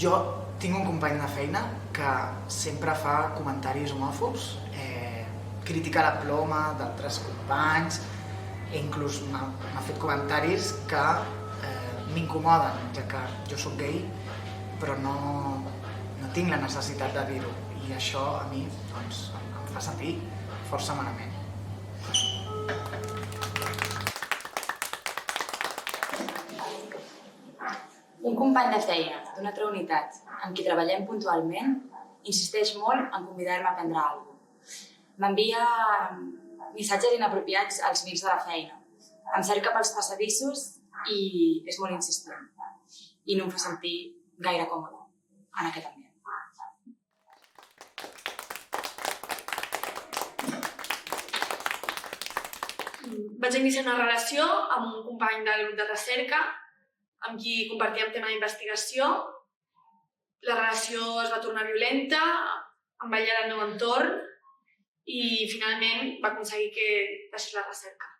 Jo tinc un company de feina que sempre fa comentaris homòfobs, critica la ploma d'altres companys, i inclús m'ha fet comentaris que m'incomoden, ja que jo soc gay, però no tinc la necessitat de dir-ho, i això a mi em fa sentir força malament. Un company de feina d'una altra unitat amb qui treballem puntualment insisteix molt en convidar-me a prendre alguna cosa. M'envia missatges inapropiats als amics de la feina. Em cerca pels passadissos i és molt insistent. I no em fa sentir gaire còmode en aquest ambient. Vaig iniciar una relació amb un company del grup de recerca amb qui compartíem tema d'investigació. La relació es va tornar violenta, em va allargar el meu entorn i finalment va aconseguir que deixés la recerca.